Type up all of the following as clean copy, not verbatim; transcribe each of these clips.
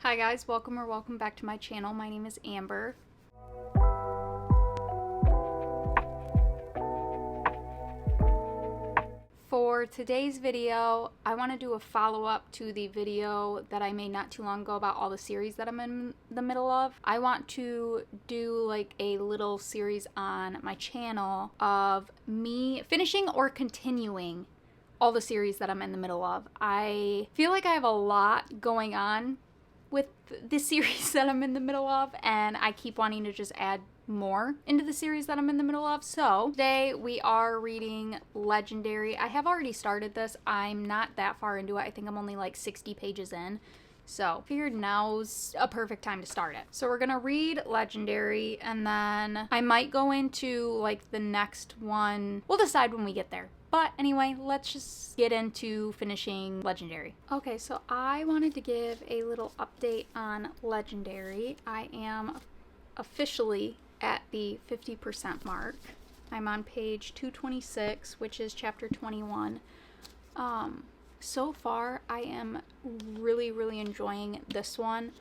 Hi guys, welcome back to my channel. My name is Amber. For today's video, I want to do a follow-up to the video that I made not too long ago about all the series that I'm in the middle of. I want to do like a little series on my channel of me finishing or continuing all the series that I'm in the middle of. I feel like I have a lot going on with the series that I'm in the middle of, and I keep wanting to just add more into the series that I'm in the middle of. So today we are reading Legendary. I have already started this. I'm not that far into it. I think I'm only like 60 pages in. So figured now's a perfect time to start it. So we're gonna read Legendary, and then I might go into like the next one. We'll decide when we get there. But anyway, let's just get into finishing Legendary. Okay, so I wanted to give a little update on Legendary. I am officially at the 50% mark. I'm on page 226, which is chapter 21. So far, I am really enjoying this one.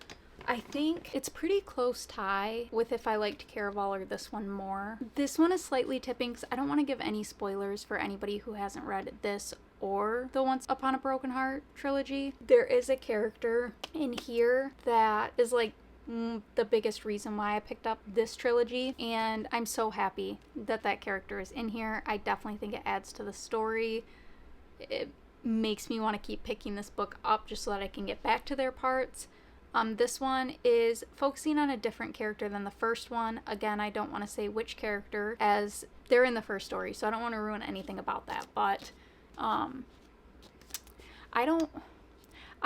I think it's pretty close tie with if I liked Caraval or this one more. This one is slightly tipping because I don't want to give any spoilers for anybody who hasn't read this or the Once Upon a Broken Heart trilogy. There is a character in here that is like the biggest reason why I picked up this trilogy, and I'm so happy that that character is in here. I definitely think it adds to the story. It makes me want to keep picking this book up just so that I can get back to their parts. This one is focusing on a different character than the first one. Again, I don't want to say which character as they're in the first story, so I don't want to ruin anything about that, but I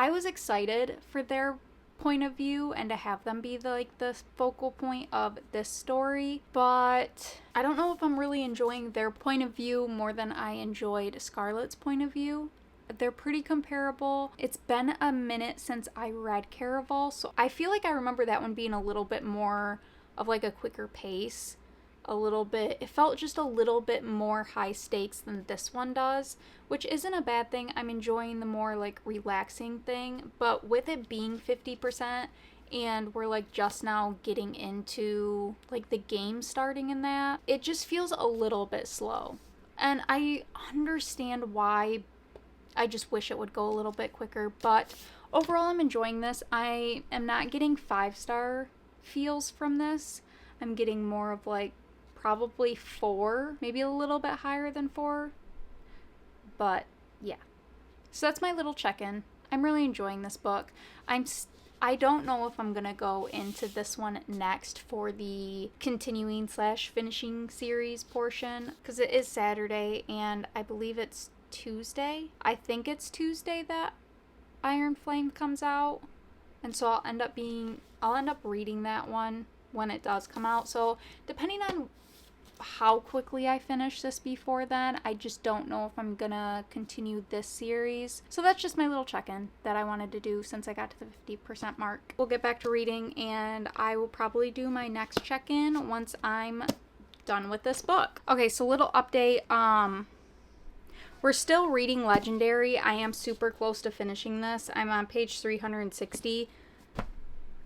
was excited for their point of view and to have them be the focal point of this story, but I don't know if I'm really enjoying their point of view more than I enjoyed Scarlett's point of view. They're pretty comparable. It's been a minute since I read Caraval, so I feel like I remember that one being a little bit more of like a quicker pace. It felt just a little bit more high stakes than this one does, which isn't a bad thing. I'm enjoying the more like relaxing thing, but with it being 50% and we're like just now getting into like the game starting in that, it just feels a little bit slow. And I understand why. I just wish it would go a little bit quicker, but overall I'm enjoying this. I am not getting 5-star feels from this. I'm getting more of like probably 4, maybe a little bit higher than 4, but yeah. So that's my little check-in. I'm really enjoying this book. I don't know if I'm gonna go into this one next for the continuing / finishing series portion, because it is Saturday and I believe it's Tuesday. I think it's Tuesday that Iron Flame comes out, and so I'll end up reading that one when it does come out. So depending on how quickly I finish this before then, I just don't know if I'm gonna continue this series. So that's just my little check-in that I wanted to do since I got to the 50% mark. We'll get back to reading, and I will probably do my next check-in once I'm done with this book. Okay, so little update. We're still reading Legendary. I am super close to finishing this. I'm on page 360.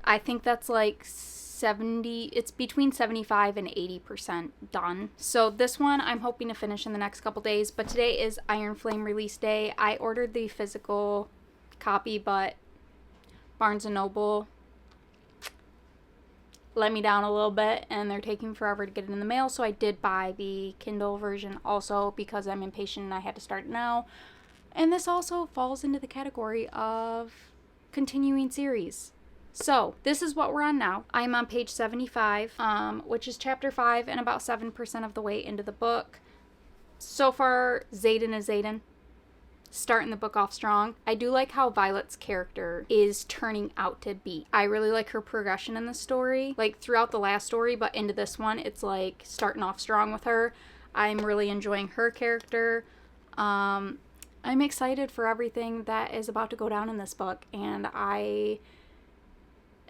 I think that's like 70, it's between 75 and 80% done. So this one I'm hoping to finish in the next couple days, but today is Iron Flame release day. I ordered the physical copy, but Barnes & Noble let me down a little bit and they're taking forever to get it in the mail, so I did buy the Kindle version also because I'm impatient and I had to start now. And this also falls into the category of continuing series. So this is what we're on now. I'm on page 75, which is chapter 5 and about 7% of the way into the book. So far, Xaden is Xaden. Starting the book off strong. I do like how Violet's character is turning out to be. I really like her progression in the story, like throughout the last story, but into this one, it's like starting off strong with her. I'm really enjoying her character. I'm excited for everything that is about to go down in this book, and I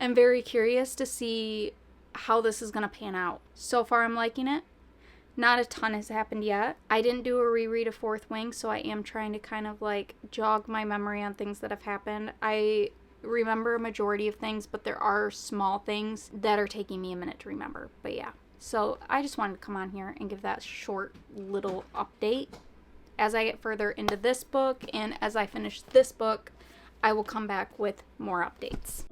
am very curious to see how this is going to pan out. So far, I'm liking it. Not a ton has happened yet. I didn't do a reread of Fourth Wing, so I am trying to kind of like jog my memory on things that have happened. I remember a majority of things, but there are small things that are taking me a minute to remember. But yeah, so I just wanted to come on here and give that short little update. As I get further into this book and as I finish this book, I will come back with more updates.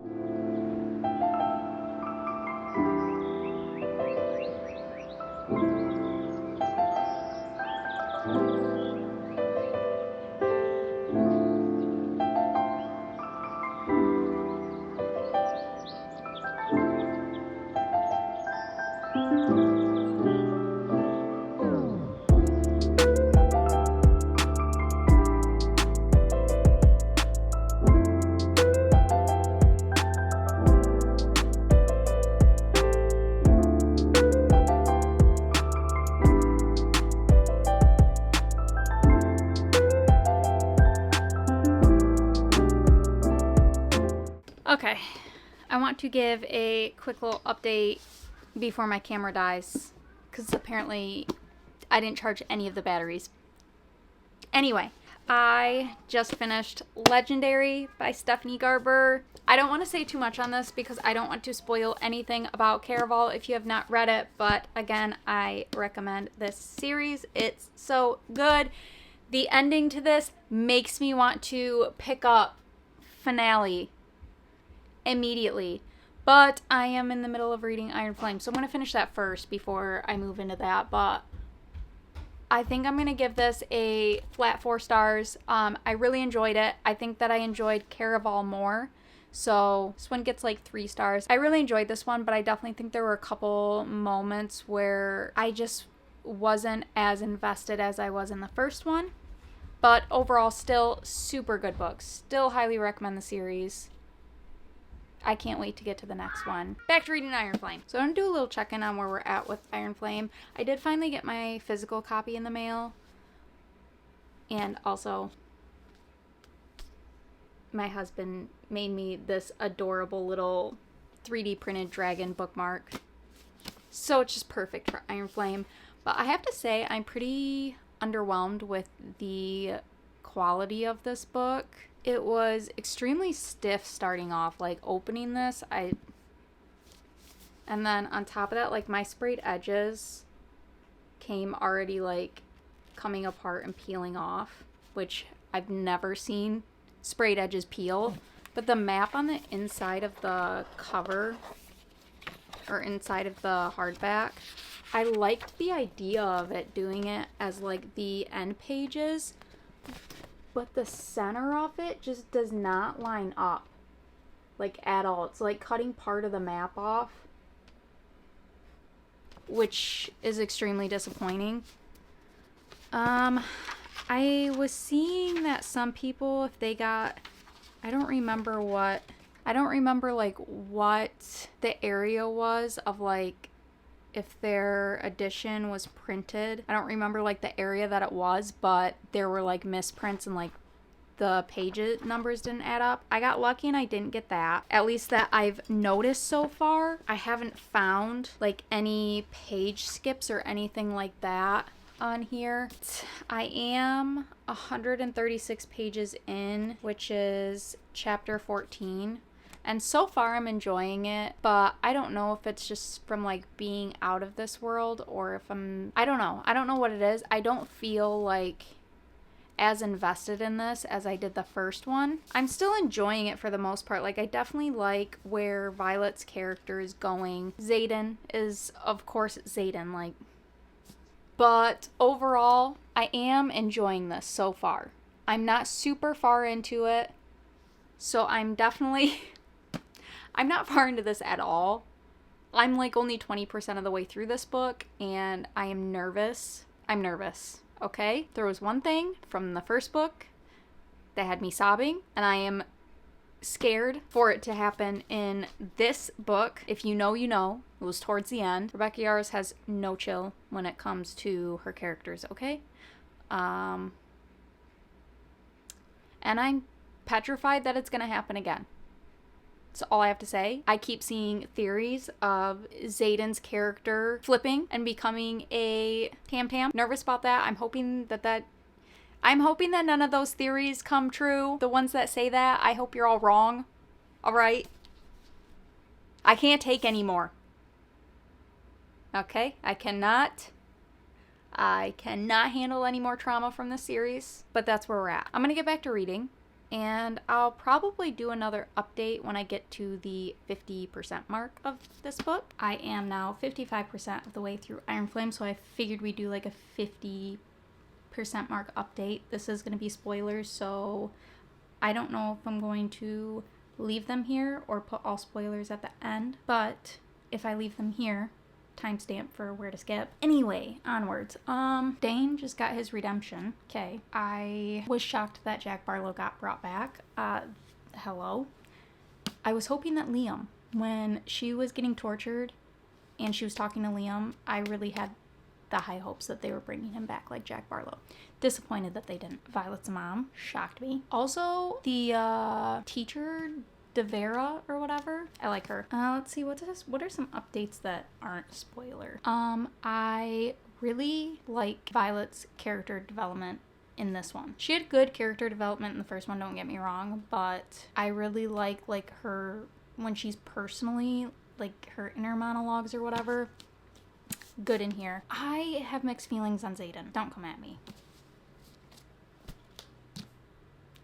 Okay, I want to give a quick little update before my camera dies, because apparently I didn't charge any of the batteries. Anyway, I just finished Legendary by Stephanie Garber. I don't want to say too much on this because I don't want to spoil anything about Caraval if you have not read it, but again, I recommend this series. It's so good. The ending to this makes me want to pick up Finale immediately, but I am in the middle of reading Iron Flame, so I'm going to finish that first before I move into that. But I think I'm going to give this a flat 4 stars. I really enjoyed it. I think that I enjoyed Caraval more, so this one gets like 3 stars. I really enjoyed this one, but I definitely think there were a couple moments where I just wasn't as invested as I was in the first one. But overall, still super good books. Still highly recommend the series. I can't wait to get to the next one. Back to reading Iron Flame. So I'm going to do a little check-in on where we're at with Iron Flame. I did finally get my physical copy in the mail. And also, my husband made me this adorable little 3D printed dragon bookmark. So it's just perfect for Iron Flame. But I have to say, I'm pretty underwhelmed with the quality of this book. It was extremely stiff starting off, like opening this, and then on top of that, like my sprayed edges came already like coming apart and peeling off, which I've never seen sprayed edges peel. But the map on the inside of the cover, or inside of the hardback, I liked the idea of it doing it as like the end pages. But the center of it just does not line up, like, at all. It's like cutting part of the map off, which is extremely disappointing. I was seeing that some people, if they got, I don't remember what the area was of, like, if their edition was printed. I don't remember like the area that it was, but there were like misprints and like the page numbers didn't add up. I got lucky and I didn't get that. At least that I've noticed so far. I haven't found like any page skips or anything like that on here. I am 136 pages in, which is chapter 14. And so far I'm enjoying it, but I don't know if it's just from like being out of this world or if I don't know what it is. I don't feel like as invested in this as I did the first one. I'm still enjoying it for the most part. Like I definitely like where Violet's character is going. Xaden is of course Xaden, like, but overall I am enjoying this so far. I'm not super far into it, so I'm not far into this at all. I'm like only 20% of the way through this book, and I am nervous. I'm nervous, okay? There was one thing from the first book that had me sobbing, and I am scared for it to happen in this book. If you know, you know. It was towards the end. Rebecca Yarros has no chill when it comes to her characters, okay? And I'm petrified that it's going to happen again. That's all I have to say. I keep seeing theories of Xaden's character flipping and becoming a tam-tam. Nervous about that. I'm hoping that none of those theories come true. The ones that say that, I hope you're all wrong. All right? I can't take any more. Okay? I cannot handle any more trauma from this series, but that's where we're at. I'm gonna get back to reading, and I'll probably do another update when I get to the 50% mark of this book. I am now 55% of the way through Iron Flame, so I figured we'd do like a 50% mark update. This is gonna be spoilers, so I don't know if I'm going to leave them here or put all spoilers at the end, but if I leave them here, timestamp for where to skip. Anyway, onwards. Dane just got his redemption. Okay. I was shocked that Jack Barlow got brought back. Hello. I was hoping that Liam, when she was getting tortured and she was talking to Liam, I really had the high hopes that they were bringing him back like Jack Barlow. Disappointed that they didn't. Violet's mom shocked me. Also, the teacher, Devera or whatever. I like her. Let's see, what are some updates that aren't spoiler? I really like Violet's character development in this one. She had good character development in the first one, don't get me wrong, but I really like her when she's personally, like her inner monologues or whatever. Good in here. I have mixed feelings on Xaden. Don't come at me.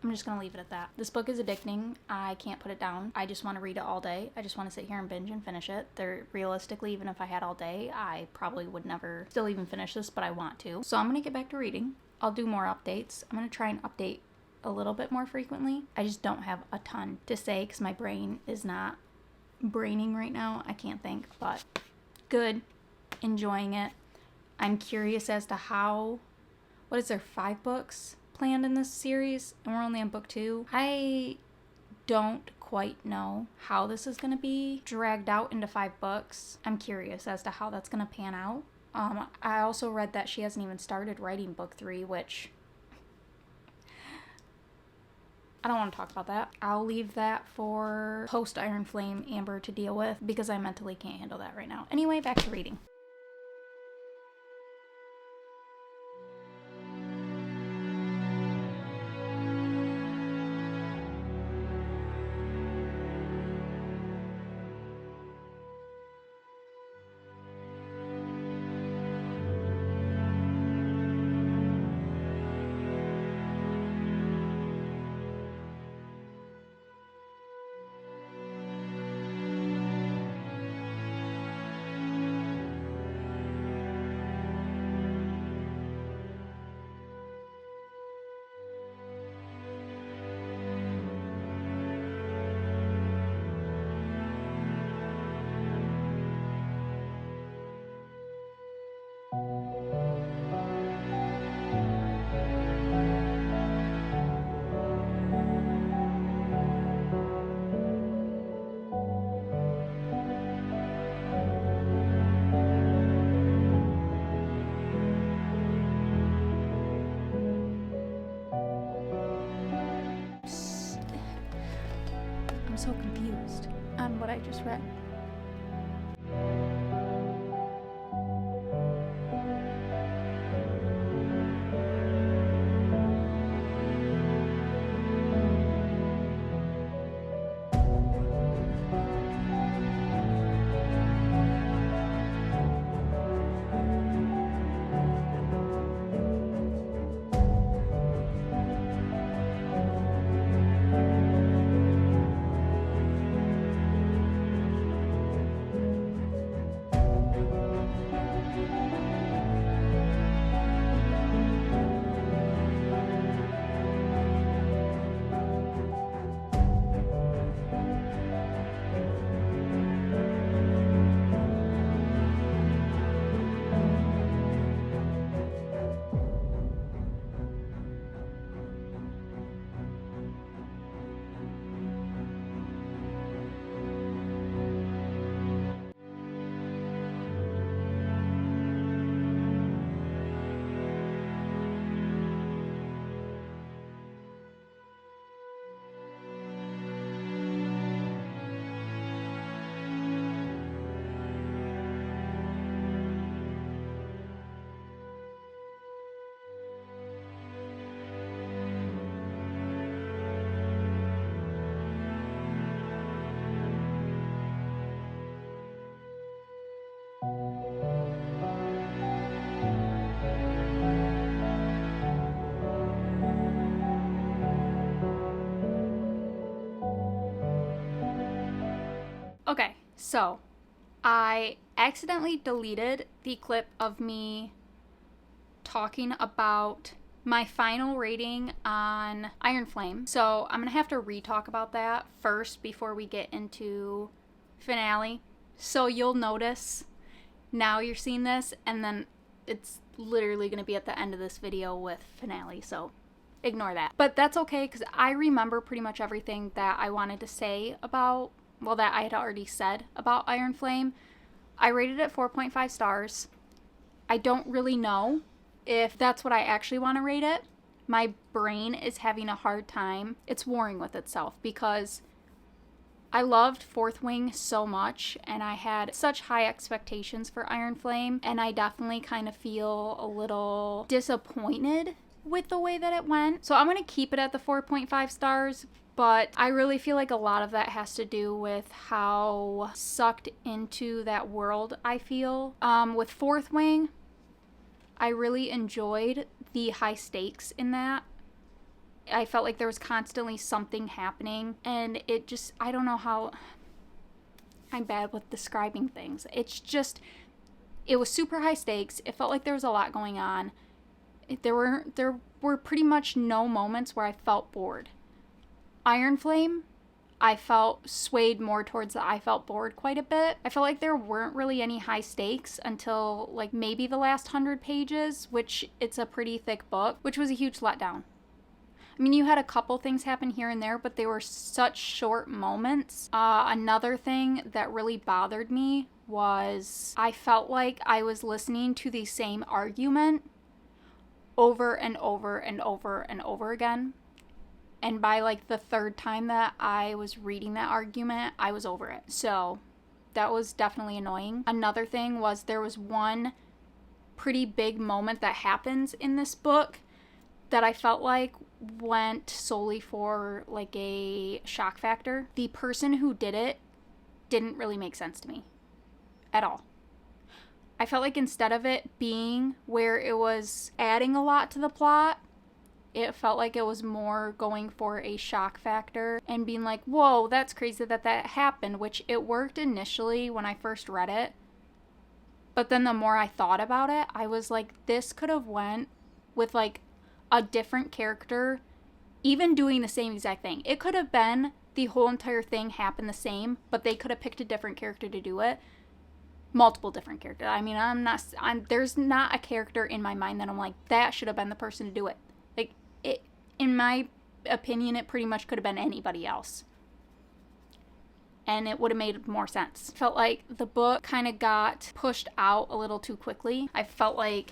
I'm just gonna leave it at that. This book is addicting. I can't put it down. I just want to read it all day. I just want to sit here and binge and finish it. Realistically, even if I had all day, I probably would never still even finish this, but I want to. So I'm gonna get back to reading. I'll do more updates. I'm gonna try and update a little bit more frequently. I just don't have a ton to say because my brain is not braining right now. I can't think, but good. Enjoying it. I'm curious as to what is there, 5 books planned in this series, and we're only on book 2. I don't quite know how this is going to be dragged out into 5 books. I'm curious as to how that's going to pan out. I also read that she hasn't even started writing book 3, which I don't want to talk about that. I'll leave that for post Iron Flame Amber to deal with because I mentally can't handle that right now. Anyway, back to reading. I'm so confused on what I just read. Okay, so I accidentally deleted the clip of me talking about my final rating on Iron Flame. So I'm gonna have to re-talk about that first before we get into finale. So you'll notice now you're seeing this, and then it's literally gonna be at the end of this video with finale. So ignore that. But that's okay, because I remember pretty much everything that I wanted to say about, well, that I had already said about Iron Flame. I rated it 4.5 stars. I don't really know if that's what I actually want to rate it. My brain is having a hard time. It's warring with itself because I loved Fourth Wing so much, and I had such high expectations for Iron Flame, and I definitely kind of feel a little disappointed with the way that it went. So I'm going to keep it at the 4.5 stars, but I really feel like a lot of that has to do with how sucked into that world I feel. With Fourth Wing, I really enjoyed the high stakes in that. I felt like there was constantly something happening, and it just, I don't know how, I'm bad with describing things. It's just, it was super high stakes. It felt like there was a lot going on. There were pretty much no moments where I felt bored. Iron Flame, I felt swayed more towards the I felt bored quite a bit. I felt like there weren't really any high stakes until like maybe the last 100 pages, which it's a pretty thick book, which was a huge letdown. I mean, you had a couple things happen here and there, but they were such short moments. Another thing that really bothered me was I felt like I was listening to the same argument over and over and over and over again. And by like the third time that I was reading that argument, I was over it. So that was definitely annoying. Another thing was there was one pretty big moment that happens in this book that I felt like went solely for like a shock factor. The person who did it didn't really make sense to me at all. I felt like instead of it being where it was adding a lot to the plot, it felt like it was more going for a shock factor and being like, whoa, that's crazy that happened, which it worked initially when I first read it. But then the more I thought about it, I was like, this could have went with like a different character, even doing the same exact thing. It could have been the whole entire thing happened the same, but they could have picked a different character to do it. Multiple different characters. I mean, there's not a character in my mind that I'm like, that should have been the person to do it. Like, it, in my opinion, it pretty much could have been anybody else. And it would have made more sense. Felt like the book kind of got pushed out a little too quickly. I felt like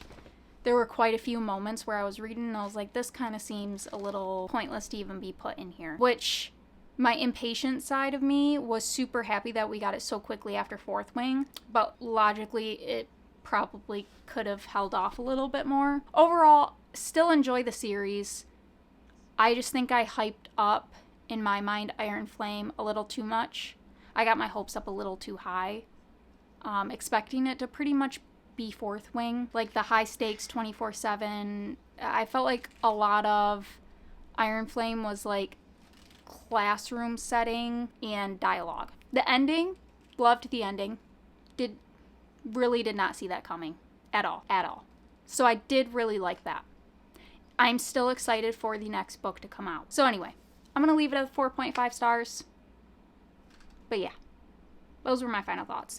there were quite a few moments where I was reading and I was like, this kind of seems a little pointless to even be put in here. Which, my impatient side of me was super happy that we got it so quickly after Fourth Wing. But logically, it probably could have held off a little bit more. Overall, still enjoy the series. I just think I hyped up, in my mind, Iron Flame a little too much. I got my hopes up a little too high. Expecting it to pretty much be Fourth Wing. Like the high stakes 24/7. I felt like a lot of Iron Flame was like classroom setting and dialogue. The ending, loved the ending. Really did not see that coming at all. So I did really like that. I'm still excited for the next book to come out. So anyway, I'm going to leave it at 4.5 stars. But yeah, those were my final thoughts.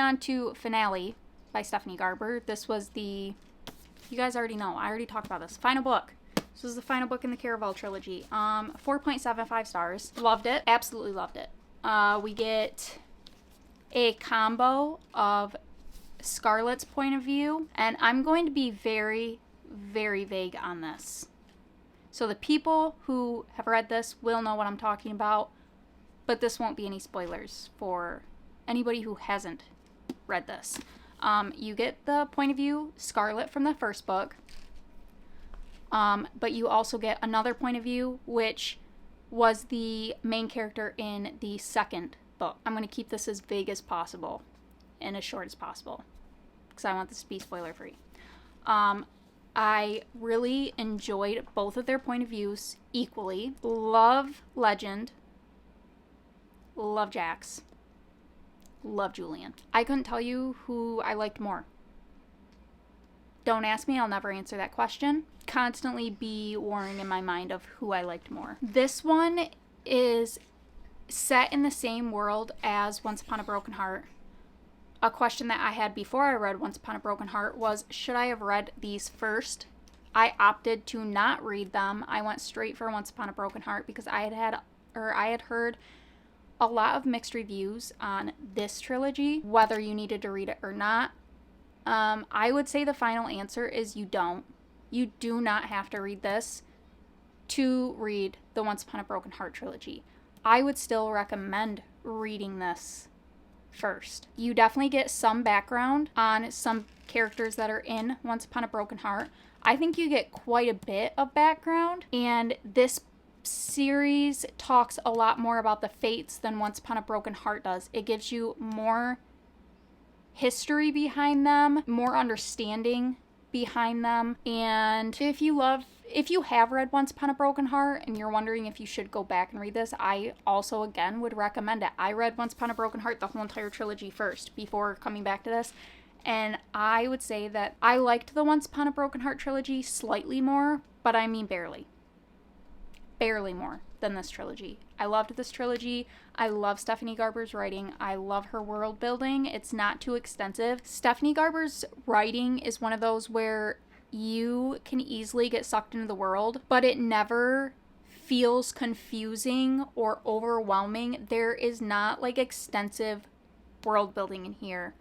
on to Finale by Stephanie Garber. This was you guys already know, I already talked about this. Final book. This was the final book in the Caraval trilogy. 4.75 stars. Loved it. Absolutely loved it. We get a combo of Scarlett's point of view, and I'm going to be very, very vague on this. So the people who have read this will know what I'm talking about, but this won't be any spoilers for anybody who hasn't read this. You get the point of view Scarlett from the first book, but you also get another point of view, which was the main character in the second book. I'm going to keep this as vague as possible and as short as possible because I want this to be spoiler free. I really enjoyed both of their point of views equally. Love Legend. Love Jax. Love Julian. I couldn't tell you who I liked more. Don't ask me, I'll never answer that question. Constantly be warring in my mind of who I liked more. This one is set in the same world as Once Upon a Broken Heart. A question that I had before I read Once Upon a Broken Heart was, should I have read these first? I opted to not read them. I went straight for Once Upon a Broken Heart because I had heard a lot of mixed reviews on this trilogy, whether you needed to read it or not. I would say the final answer is you don't. You do not have to read this to read the Once Upon a Broken Heart trilogy. I would still recommend reading this first. You definitely get some background on some characters that are in Once Upon a Broken Heart. I think you get quite a bit of background, and this series talks a lot more about the fates than Once Upon a Broken Heart does. It gives you more history behind them, more understanding behind them, and if you have read Once Upon a Broken Heart and you're wondering if you should go back and read this, I also again would recommend it. I read Once Upon a Broken Heart, the whole entire trilogy first before coming back to this, and I would say that I liked the Once Upon a Broken Heart trilogy slightly more, but I mean barely more than this trilogy. I loved this trilogy. I love Stephanie Garber's writing. I love her world building. It's not too extensive. Stephanie Garber's writing is one of those where you can easily get sucked into the world, but it never feels confusing or overwhelming. There is not like extensive world building in here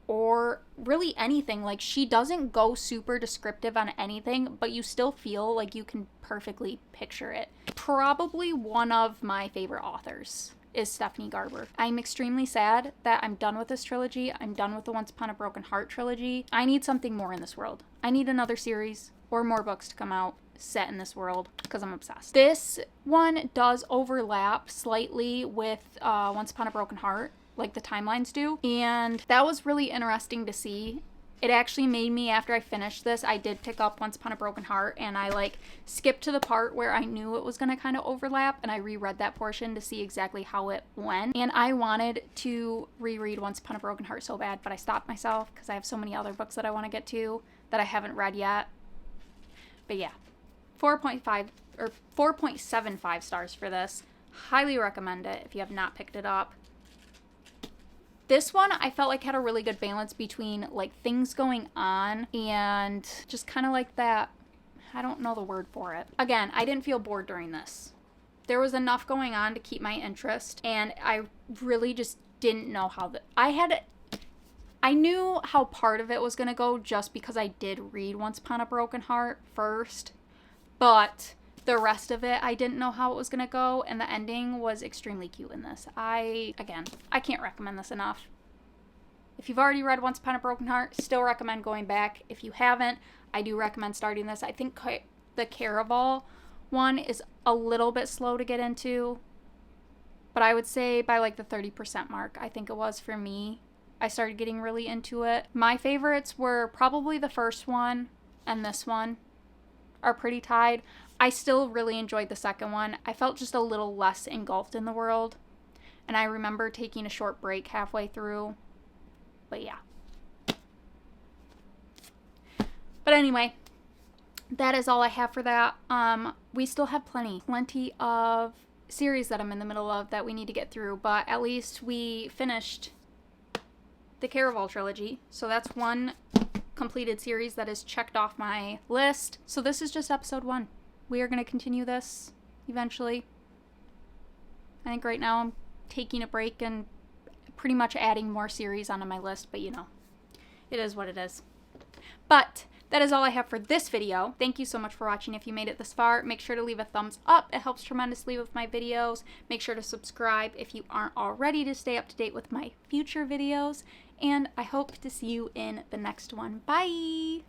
or really anything. Like, she doesn't go super descriptive on anything, but you still feel like you can perfectly picture it. Probably one of my favorite authors is Stephanie Garber. I'm extremely sad that I'm done with this trilogy. I'm done with the Once Upon a Broken Heart trilogy. I need something more in this world. I need another series or more books to come out set in this world because I'm obsessed. This one does overlap slightly with Once Upon a Broken Heart, like the timelines do, and that was really interesting to see. It actually made me, after I finished this, I did pick up Once Upon a Broken Heart, and I like skipped to the part where I knew it was going to kind of overlap, and I reread that portion to see exactly how it went. And I wanted to reread Once Upon a Broken Heart so bad, but I stopped myself because I have so many other books that I want to get to that I haven't read yet. But yeah, 4.75 stars for this. Highly recommend it if you have not picked it up. This one I felt like had a really good balance between like things going on and just kind of like that, I don't know the word for it. Again, I didn't feel bored during this. There was enough going on to keep my interest, and I really just didn't know how I knew how part of it was going to go just because I did read Once Upon a Broken Heart first, but the rest of it, I didn't know how it was going to go, and the ending was extremely cute in this. I can't recommend this enough. If you've already read Once Upon a Broken Heart, still recommend going back. If you haven't, I do recommend starting this. I think the Caraval one is a little bit slow to get into, but I would say by like the 30% mark, I think it was for me, I started getting really into it. My favorites were probably the first one and this one are pretty tied. I still really enjoyed the second one. I felt just a little less engulfed in the world. And I remember taking a short break halfway through. But yeah. But anyway, that is all I have for that. We still have plenty of series that I'm in the middle of that we need to get through. But at least we finished the Caraval trilogy. So that's one completed series that is checked off my list. So this is just episode 1. We are going to continue this eventually. I think right now I'm taking a break and pretty much adding more series onto my list, but you know, it is what it is. But that is all I have for this video. Thank you so much for watching. If you made it this far, make sure to leave a thumbs up. It helps tremendously with my videos. Make sure to subscribe if you aren't already to stay up to date with my future videos. And I hope to see you in the next one. Bye!